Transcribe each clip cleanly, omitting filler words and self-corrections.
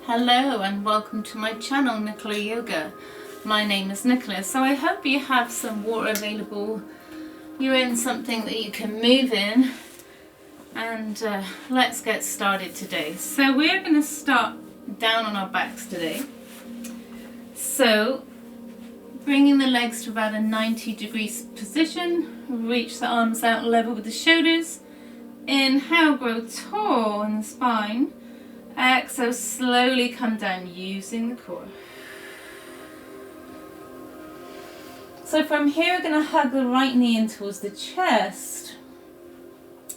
Hello and welcome to my channel, Nicola Yoga. My name is Nicola, so I hope you have some water available. You're in something that you can move in, and let's get started today. So we're going to start down on our backs today. So bringing the legs to about a 90-degree position, reach the arms out level with the shoulders. Inhale, grow tall in the spine. Exhale, slowly come down using the core. So from here, we're going to hug the right knee in towards the chest.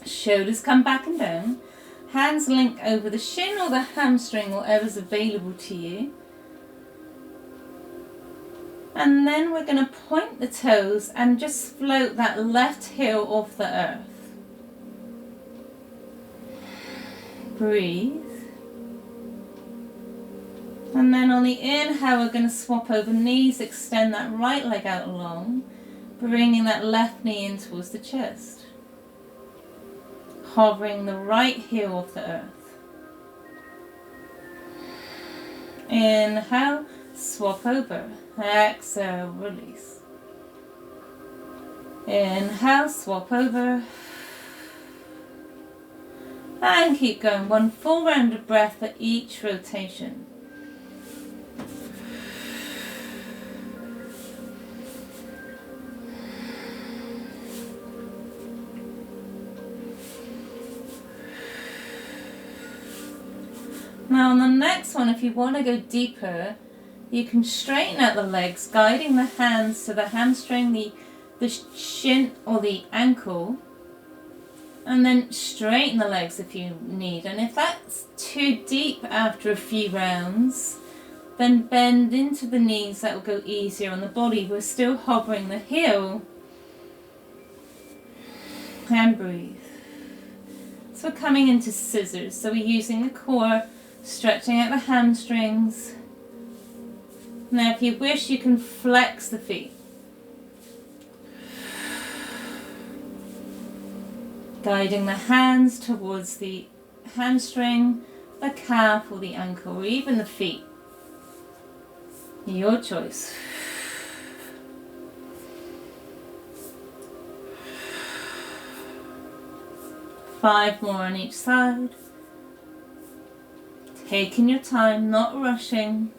Shoulders come back and down. Hands link over the shin or the hamstring, whatever's available to you. And then we're going to point the toes and just float that left heel off the earth. Breathe. And then on the inhale, we're going to swap over knees, extend that right leg out long, bringing that left knee in towards the chest. Hovering the right heel off the earth. Inhale, swap over. Exhale, release. Inhale, swap over. And keep going. One full round of breath for each rotation. Now on the next one, if you want to go deeper, you can straighten out the legs, guiding the hands to the hamstring, the shin or the ankle, and then straighten the legs if you need. And if that's too deep after a few rounds, then bend into the knees. That will go easier on the body. We're still hovering the heel. And breathe. So we're coming into scissors. So we're using the core, stretching out the hamstrings. Now if you wish, you can flex the feet. Guiding the hands towards the hamstring, the calf or the ankle, or even the feet. Your choice. Five more on each side. Taking your time, not rushing.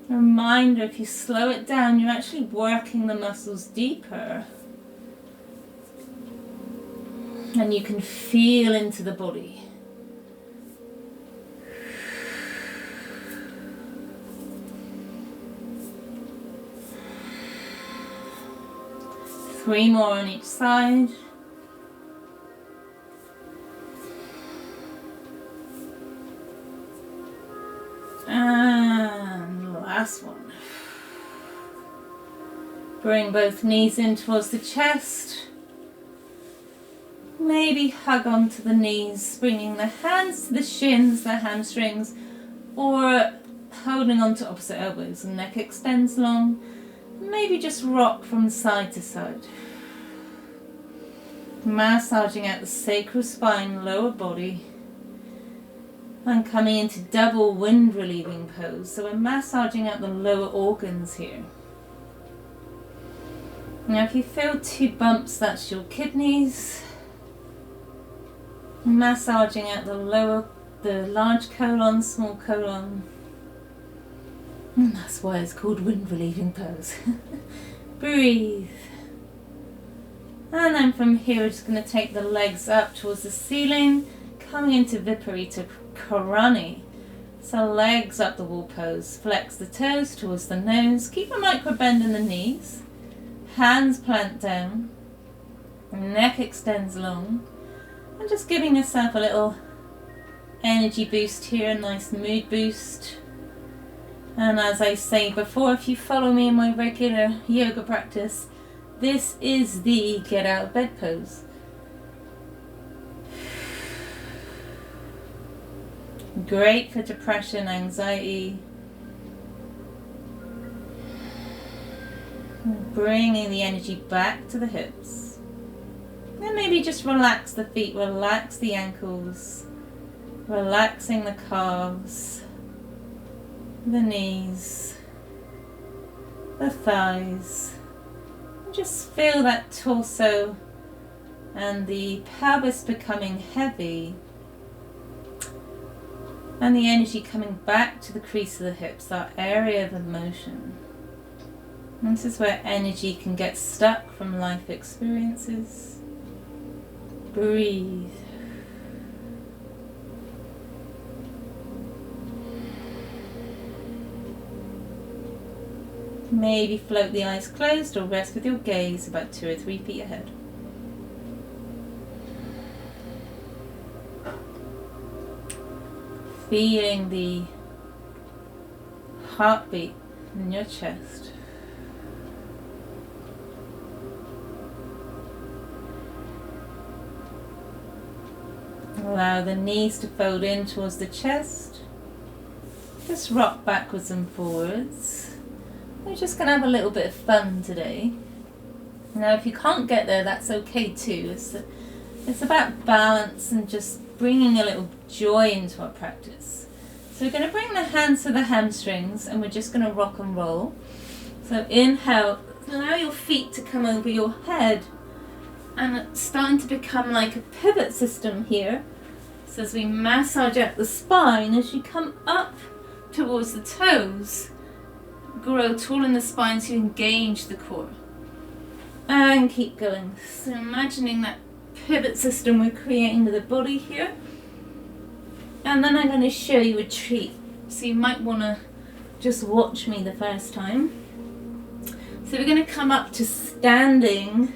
A reminder, if you slow it down, you're actually working the muscles deeper. And you can feel into the body. Three more on each side. And last one. Bring both knees in towards the chest. Maybe hug onto the knees, bringing the hands to the shins, the hamstrings, or holding onto opposite elbows. The neck extends long. Maybe just rock from side to side. Massaging out the sacral spine, lower body. And coming into double wind relieving pose. So we're massaging out the lower organs here. Now if you feel two bumps, that's your kidneys. Massaging out the large colon, small colon. And that's why it's called wind relieving pose. Breathe. And then from here, we're just going to take the legs up towards the ceiling, coming into Viparita Karani. So legs up the wall pose. Flex the toes towards the nose. Keep a micro bend in the knees. Hands plant down. Neck extends long. And just giving yourself a little energy boost here, a nice mood boost. And as I say before, if you follow me in my regular yoga practice, this is the get out of bed pose. Great for depression, anxiety. Bringing the energy back to the hips. And maybe just relax the feet, relax the ankles, relaxing the calves. the knees, the thighs. And just feel that torso and the pelvis becoming heavy, and the energy coming back to the crease of the hips, that area of emotion. And this is where energy can get stuck from life experiences. Breathe. Maybe float the eyes closed or rest with your gaze about 2 or 3 feet ahead. Feeling the heartbeat in your chest. Allow the knees to fold in towards the chest. Just rock backwards and forwards. We're just going to have a little bit of fun today. Now if you can't get there, that's okay too. It's about balance and just bringing a little joy into our practice. So we're going to bring the hands to the hamstrings and we're just going to rock and roll. So inhale, allow your feet to come over your head, and it's starting to become like a pivot system here. So as we massage out the spine, as you come up towards the toes, grow tall in the spine so you engage the core. And keep going. So imagining that pivot system we're creating with the body here. And then I'm going to show you a treat. So you might want to just watch me the first time. So we're going to come up to standing.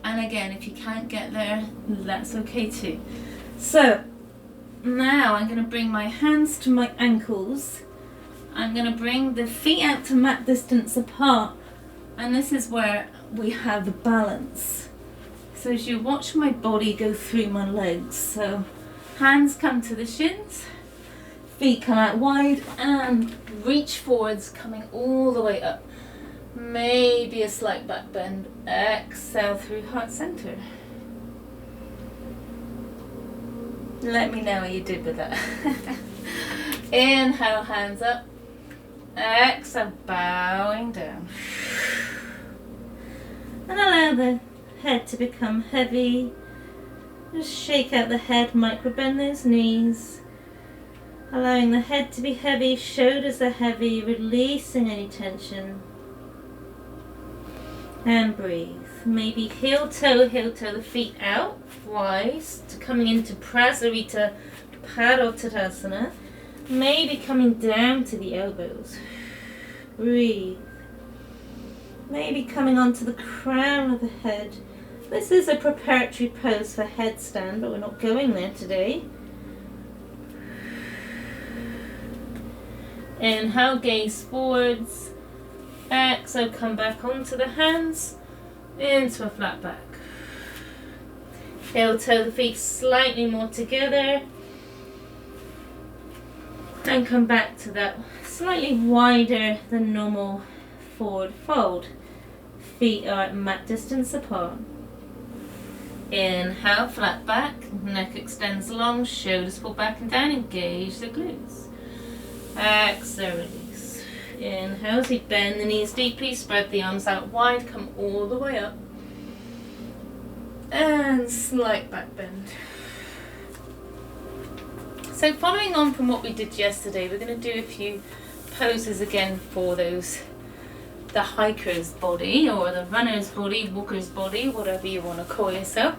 And again, if you can't get there, that's okay too. So now I'm going to bring my hands to my ankles. I'm going to bring the feet out to mat distance apart. And this is where we have balance. So as you watch my body go through my legs, so hands come to the shins, feet come out wide and reach forwards, coming all the way up. Maybe a slight back bend. Exhale through heart center. Let me know what you did with that. Inhale, hands up. Exhale, bowing down. And allow the head to become heavy. Just shake out the head, micro bend those knees. Allowing the head to be heavy, shoulders are heavy, releasing any tension. And breathe. Maybe heel toe, the feet out wide, coming into Prasarita Tadasana. Maybe coming down to the elbows. Breathe. Maybe coming onto the crown of the head. This is a preparatory pose for headstand, but we're not going there today. Inhale, gaze forwards. Exhale, come back onto the hands, into a flat back. Heel toe the feet slightly more together. And come back to that slightly wider than normal forward fold. Feet are at mat distance apart. Inhale, flat back, neck extends long, shoulders pull back and down, engage the glutes. Exhale, release. Inhale, as you bend the knees deeply, spread the arms out wide, come all the way up. And slight back bend. So following on from what we did yesterday, we're going to do a few poses again for those, the hiker's body or the runner's body, walker's body, whatever you want to call yourself.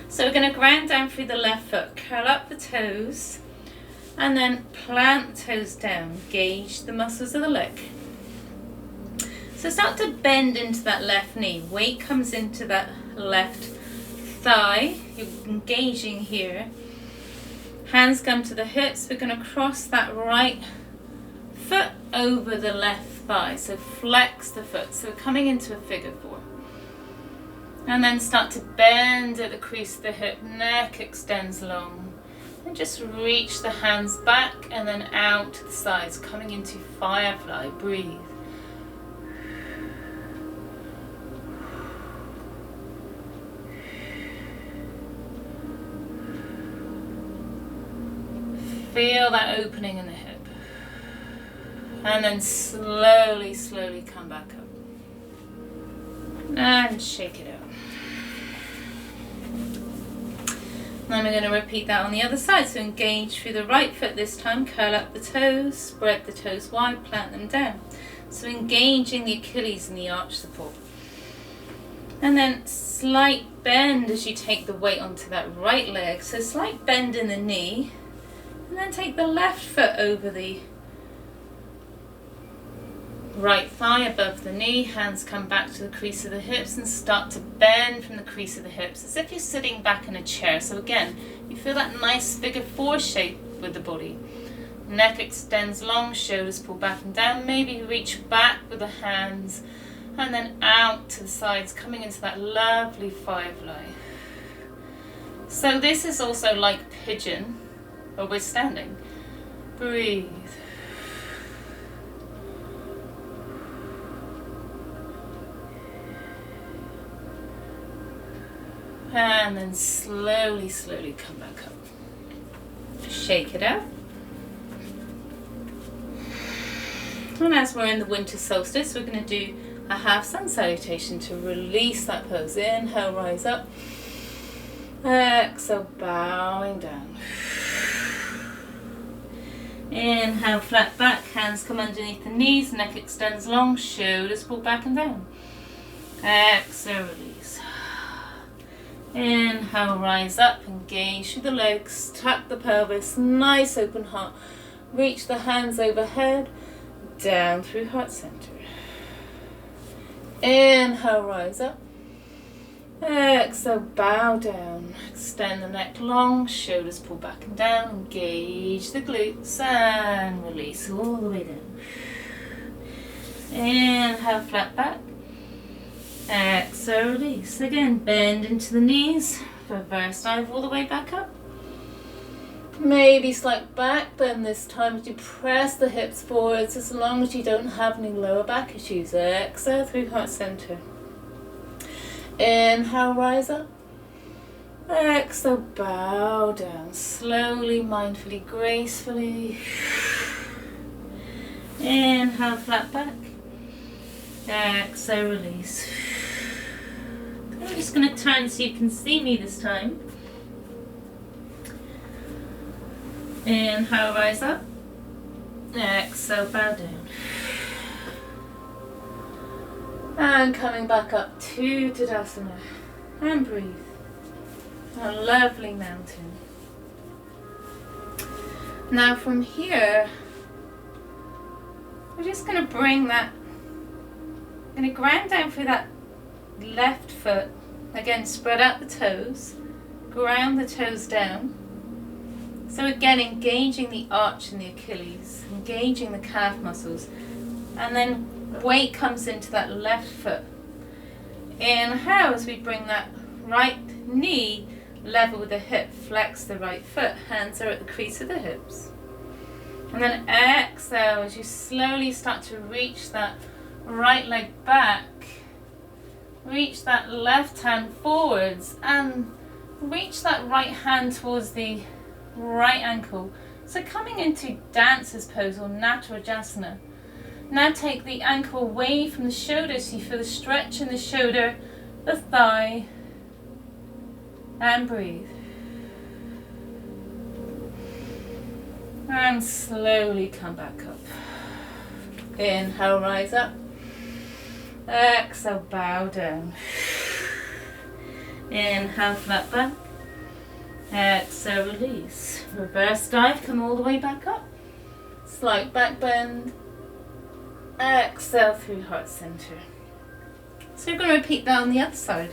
So we're going to ground down through the left foot, curl up the toes, and then plant the toes down, engage the muscles of the leg. So start to bend into that left knee, weight comes into that left thigh, you're engaging here. Hands come to the hips, we're going to cross that right foot over the left thigh, so flex the foot, so we're coming into a figure four. And then start to bend at the crease of the hip, neck extends long. And just reach the hands back and then out to the sides, coming into firefly, breathe. Feel that opening in the hip. And then slowly, slowly come back up. And shake it out. Then we're going to repeat that on the other side. So engage through the right foot this time. Curl up the toes, spread the toes wide, plant them down. So engaging the Achilles and the arch support. And then slight bend as you take the weight onto that right leg. So slight bend in the knee. And then take the left foot over the right thigh above the knee. Hands come back to the crease of the hips and start to bend from the crease of the hips as if you're sitting back in a chair. So again, you feel that nice figure four shape with the body. Neck extends long, shoulders pull back and down. Maybe reach back with the hands and then out to the sides, coming into that lovely five line. So this is also like pigeon, but we're standing. Breathe. And then slowly, slowly come back up. Shake it out. And as we're in the winter solstice, we're going to do a half sun salutation to release that pose. Inhale, rise up. Exhale, bowing down. Inhale, flat back, hands come underneath the knees, neck extends long, shoulders pull back and down. Exhale, release. Inhale, rise up, engage through the legs, tuck the pelvis, nice open heart. Reach the hands overhead, down through heart center. Inhale, rise up. Exhale, bow down. Extend the neck long, shoulders pull back and down. Engage the glutes and release all the way down. Inhale, flat back. Exhale, release. Again, bend into the knees. Reverse dive all the way back up. Maybe slight back bend this time as you press the hips forwards as long as you don't have any lower back issues. Exhale through heart center. Inhale, rise up. Exhale, bow down. Slowly, mindfully, gracefully. Inhale, flat back. Exhale, release. I'm just going to turn so you can see me this time. Inhale, rise up. Exhale, bow down. And coming back up to tadasana. And breathe. A lovely mountain. Now from here, we're just going to bring that, going to ground down through that left foot. Again, spread out the toes. Ground the toes down. So again, engaging the arch and the Achilles, engaging the calf muscles, and then weight comes into that left foot. Inhale as we bring that right knee level with the hip, flex the right foot, hands are at the crease of the hips. And then exhale as you slowly start to reach that right leg back, reach that left hand forwards, and reach that right hand towards the right ankle. So coming into dancer's pose or Natarajasana. Now take the ankle away from the shoulder so you feel the stretch in the shoulder, the thigh, and breathe. And slowly come back up. Inhale, rise up. Exhale, bow down. Inhale, flat back. Exhale, release. Reverse dive, come all the way back up. Slight back bend. Exhale through heart center. So you're going to repeat that on the other side.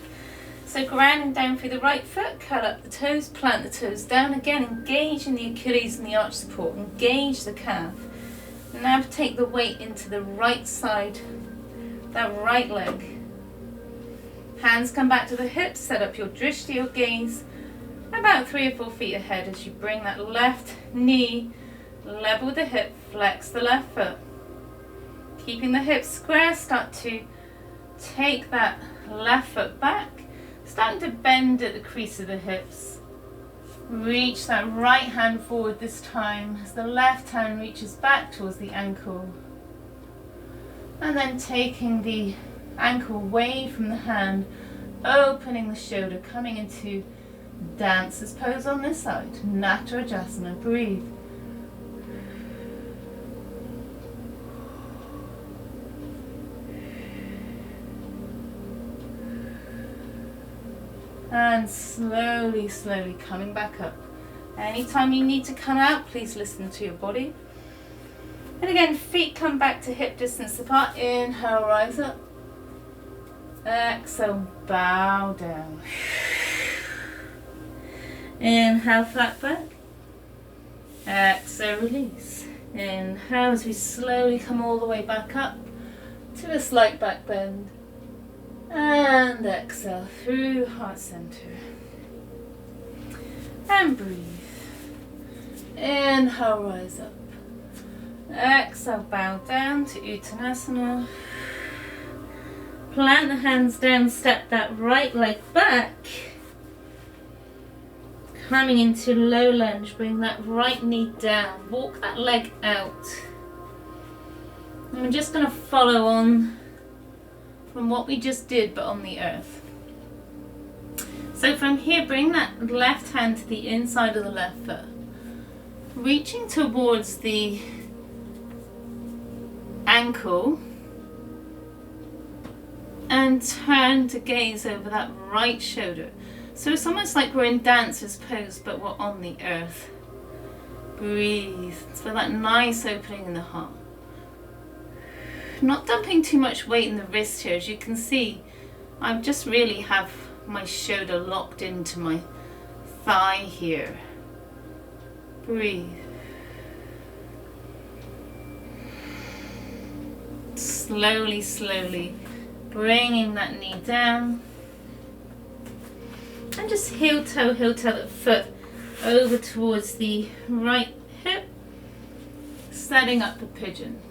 So grounding down through the right foot, curl up the toes, plant the toes down. Again, engage in the Achilles and the arch support. Engage the calf. Now take the weight into the right side, that right leg. Hands come back to the hips, set up your drishti or gaze about 3 or 4 feet ahead as you bring that left knee level with the hip, flex the left foot. Keeping the hips square, start to take that left foot back, starting to bend at the crease of the hips. Reach that right hand forward this time as the left hand reaches back towards the ankle. And then taking the ankle away from the hand, opening the shoulder, coming into dancer's pose on this side. Natarajasana, breathe. And slowly, slowly coming back up. Anytime you need to come out, please listen to your body. And again, feet come back to hip distance apart. Inhale, rise up. Exhale, bow down. Inhale, flat back. Exhale, release. Inhale as we slowly come all the way back up to a slight back bend. And exhale through heart center. And breathe. Inhale, rise up. Exhale, bow down to Uttanasana. Plant the hands down, step that right leg back. Coming into low lunge, bring that right knee down. Walk that leg out. And we're just going to follow on from what we just did, but on the earth. So from here, bring that left hand to the inside of the left foot. Reaching towards the ankle. And turn to gaze over that right shoulder. So it's almost like we're in dancer's pose, but we're on the earth. Breathe. For that nice opening in the heart. Not dumping too much weight in the wrist here. As you can see, I just really have my shoulder locked into my thigh here. Breathe. Slowly, slowly bringing that knee down. And just heel toe that foot over towards the right hip. Setting up the pigeon.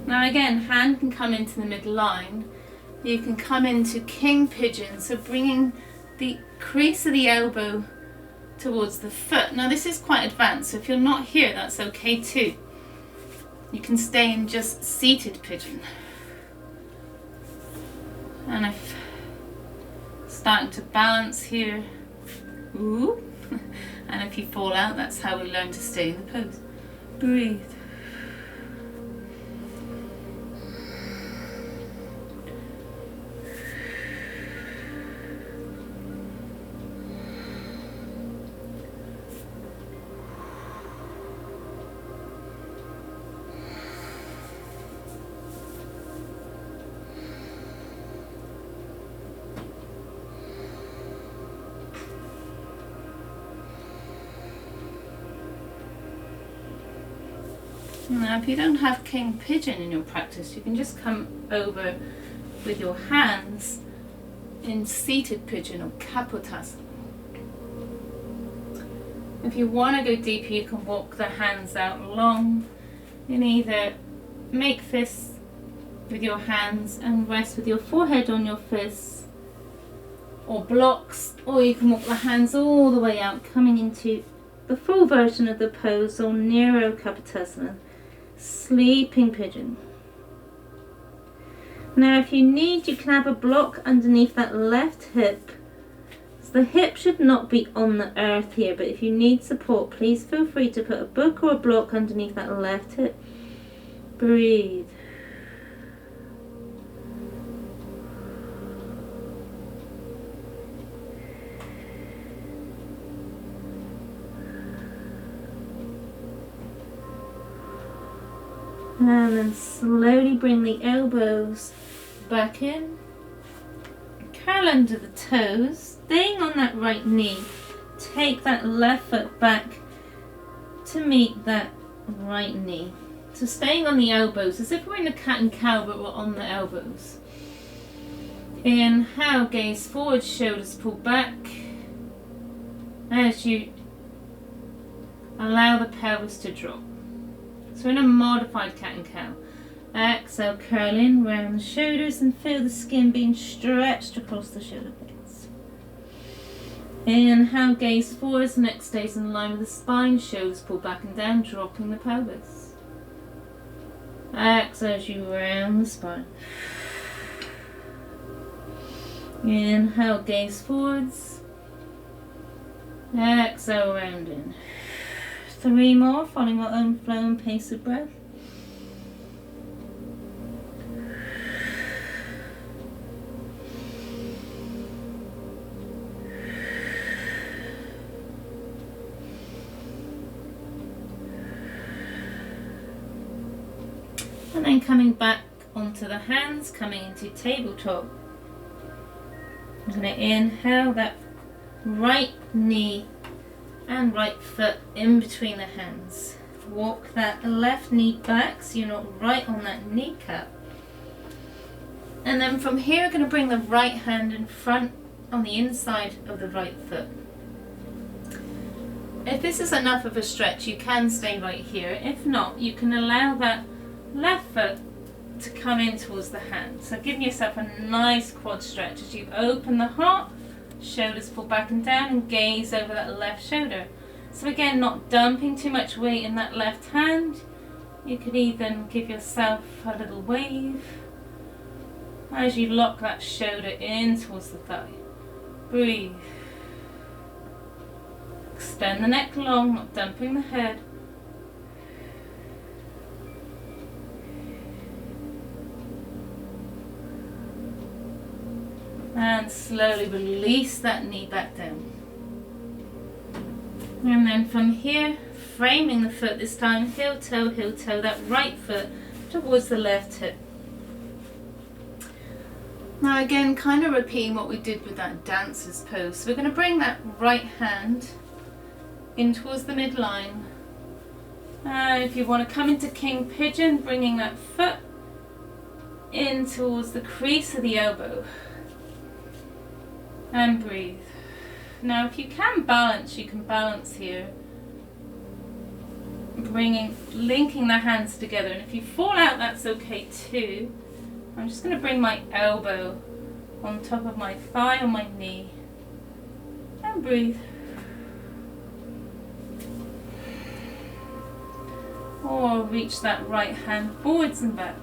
Now again, hand can come into the midline. You can come into king pigeon, so bringing the crease of the elbow towards the foot. Now this is quite advanced, so if you're not here, that's okay too. You can stay in just seated pigeon. And if starting to balance here, ooh, and if you fall out, that's how we learn to stay in the pose. Breathe. Now if you don't have king pigeon in your practice, you can just come over with your hands in seated pigeon or kapotasana. If you want to go deeper, you can walk the hands out long. You can either make fists with your hands and rest with your forehead on your fists, or blocks, or you can walk the hands all the way out, coming into the full version of the pose, or Nero Kapotasana, sleeping pigeon. Now if you need, you can have a block underneath that left hip. So the hip should not be on the earth here, but if you need support, please feel free to put a book or a block underneath that left hip. Breathe. And then slowly bring the elbows back in. Curl under the toes, staying on that right knee. Take that left foot back to meet that right knee. So staying on the elbows, as if we're in a cat and cow, but we're on the elbows. Inhale, gaze forward, shoulders pull back. As you allow the pelvis to drop. So in a modified cat and cow. Exhale, curl in, round the shoulders and feel the skin being stretched across the shoulder blades. Inhale, gaze forwards, neck stays in line with the spine, shoulders pull back and down, dropping the pelvis. Exhale as you round the spine. Inhale, gaze forwards. Exhale, rounding. 3 more, following our own flow and pace of breath. And then coming back onto the hands, coming into tabletop. I'm going to inhale that right knee and right foot in between the hands. Walk that left knee back so you're not right on that kneecap. And then from here we're going to bring the right hand in front on the inside of the right foot. If this is enough of a stretch, you can stay right here. If not, you can allow that left foot to come in towards the hand. So give yourself a nice quad stretch as you open the heart, shoulders pull back and down, and gaze over that left shoulder. So again, not dumping too much weight in that left hand. You could even give yourself a little wave as you lock that shoulder in towards the thigh. Breathe. Extend the neck long, not dumping the head. And slowly release that knee back down. And then from here, framing the foot this time, heel toe, that right foot towards the left hip. Now again, kind of repeating what we did with that dancer's pose. So we're going to bring that right hand in towards the midline. If you want to come into King Pigeon, bringing that foot in towards the crease of the elbow. And breathe. Now if you can balance, you can balance here. Linking the hands together. And if you fall out, that's okay too. I'm just going to bring my elbow on top of my thigh or my knee. And breathe. Or reach that right hand forwards and back.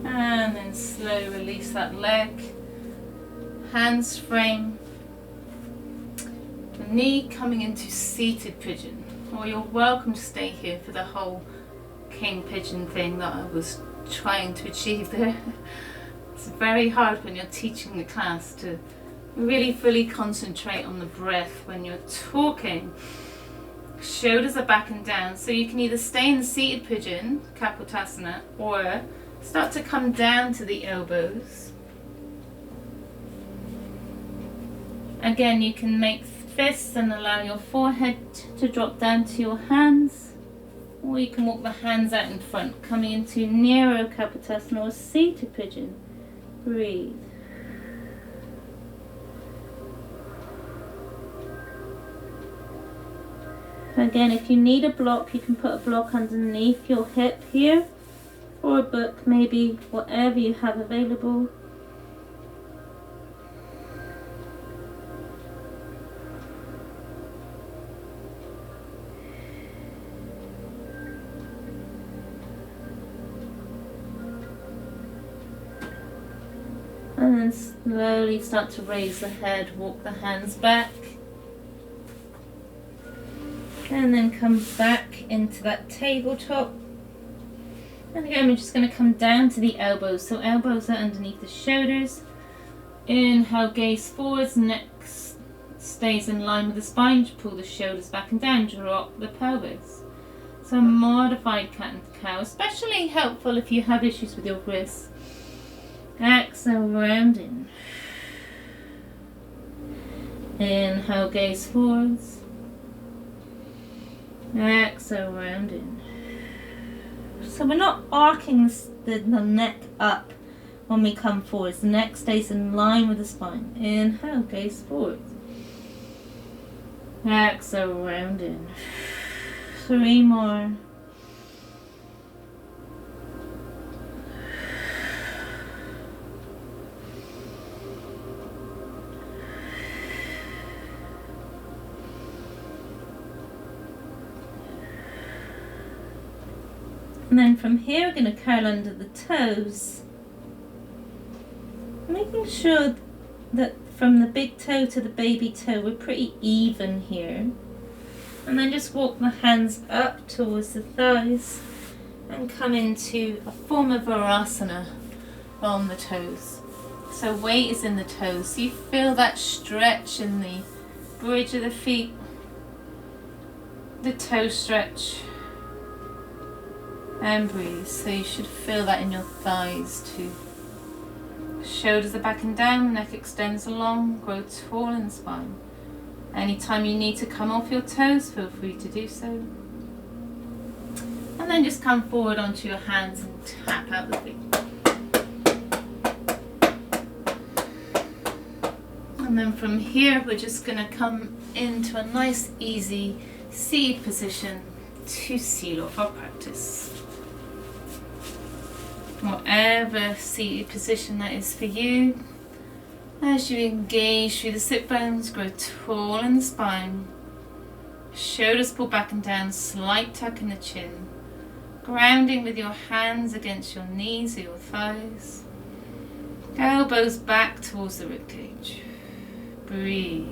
And then slowly release that leg. Hands frame. The knee coming into seated pigeon. Or you're welcome to stay here for the whole King Pigeon thing that I was trying to achieve there. It's very hard when you're teaching the class to really fully concentrate on the breath when you're talking. Shoulders are back and down, so you can either stay in the seated pigeon, kapotasana, or start to come down to the elbows. Again, you can make fists and allow your forehead to drop down to your hands, or you can walk the hands out in front, coming into Nero Kapotasana or seated pigeon. Breathe. Again, if you need a block, you can put a block underneath your hip here, or a book, maybe whatever you have available. And then slowly start to raise the head, walk the hands back. And then come back into that tabletop. And again, we're just going to come down to the elbows. So elbows are underneath the shoulders. Inhale, gaze forwards, neck stays in line with the spine. Just pull the shoulders back and down, drop the pelvis. So modified cat and cow, especially helpful if you have issues with your wrists. Exhale, rounding. Inhale, gaze forwards. Exhale, rounding. So we're not arcing the neck up. When we come forwards, the neck stays in line with the spine. Inhale, gaze forward. Exhale, round in. 3 more. And then from here, we're going to curl under the toes, making sure that from the big toe to the baby toe, we're pretty even here. And then just walk the hands up towards the thighs and come into a form of varasana on the toes. So weight is in the toes. So you feel that stretch in the bridge of the feet, the toe stretch. And breathe. So you should feel that in your thighs too. Shoulders are back and down, neck extends along, grow tall in the spine. Anytime you need to come off your toes, feel free to do so. And then just come forward onto your hands and tap out the feet. And then from here, we're just going to come into a nice, easy seated position to seal off our practice. Whatever seated position that is for you, as you engage through the sit bones, grow tall in the spine, shoulders pull back and down, slight tuck in the chin, grounding with your hands against your knees or your thighs, elbows back towards the ribcage. Breathe.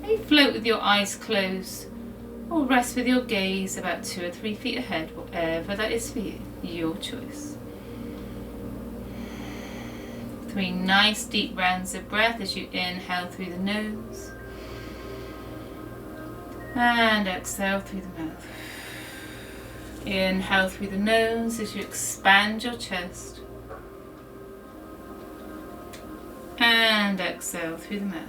Maybe float with your eyes closed, or rest with your gaze about 2 or 3 feet ahead, whatever that is for you, your choice. 3 nice deep rounds of breath as you inhale through the nose and exhale through the mouth. Inhale through the nose as you expand your chest and exhale through the mouth.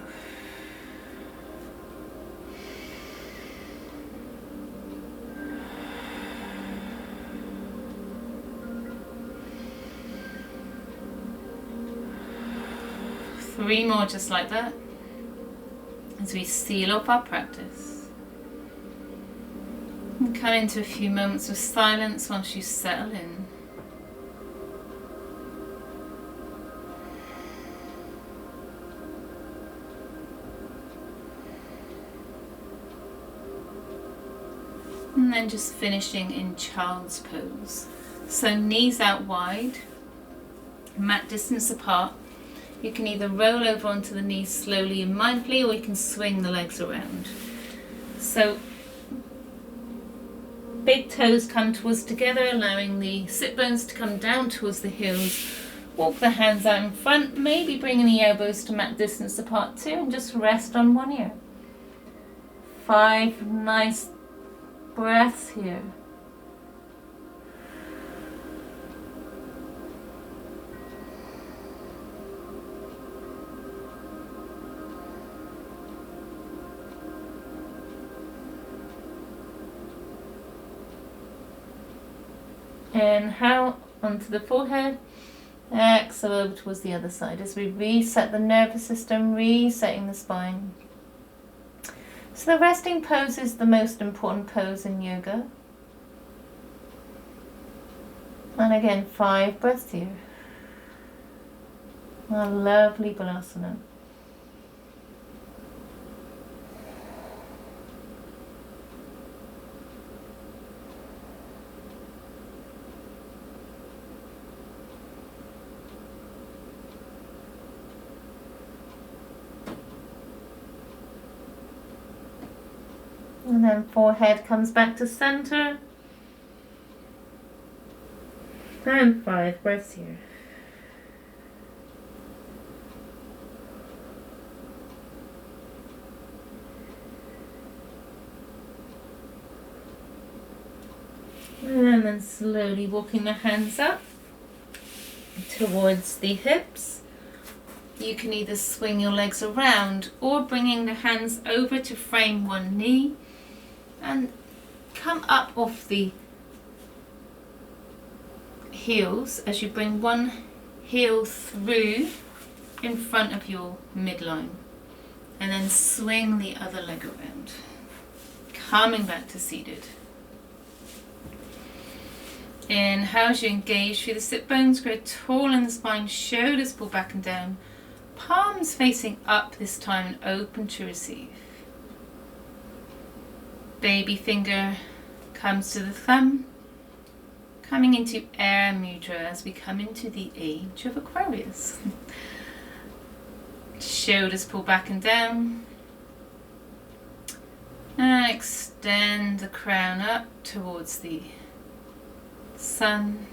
Three more just like that as we seal up our practice. And come into a few moments of silence once you settle in. And then just finishing in child's pose. So knees out wide, mat distance apart. You can either roll over onto the knees slowly and mindfully, or you can swing the legs around. So big toes come towards together, allowing the sit bones to come down towards the heels. Walk the hands out in front, maybe bringing the elbows to mat distance apart too, and just rest on one ear. 5 nice breaths here. Inhale onto the forehead, exhale over towards the other side as we reset the nervous system, resetting the spine. So the resting pose is the most important pose in yoga. And again, 5 breaths here. A lovely balasana. And then forehead comes back to center. And 5 breaths here. And then slowly walking the hands up towards the hips. You can either swing your legs around or bringing the hands over to frame one knee and come up off the heels as you bring one heel through in front of your midline, and then swing the other leg around, coming back to seated. Inhale as you engage through the sit bones, grow tall in the spine, shoulders pull back and down, palms facing up this time and open to receive. Baby finger comes to the thumb, coming into air mudra as we come into the age of Aquarius. Shoulders pull back and down, and extend the crown up towards the sun,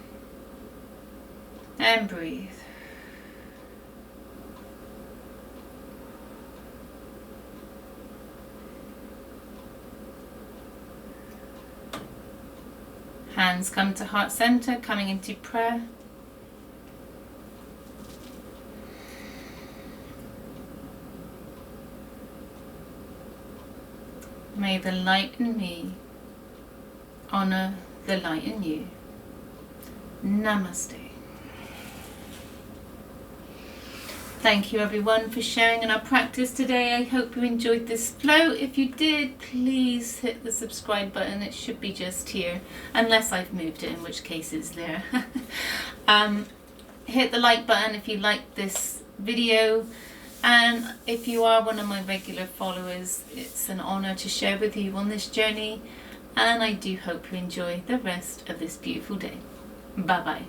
and breathe. Hands come to heart center, coming into prayer. May the light in me honor the light in you. Namaste. Thank you everyone for sharing in our practice today. I hope you enjoyed this flow. If you did, please hit the subscribe button. It should be just here, unless I've moved it, in which case it's there. Hit the like button if you like this video, and if you are one of my regular followers, it's an honor to share with you on this journey, and I do hope you enjoy the rest of this beautiful day. Bye bye.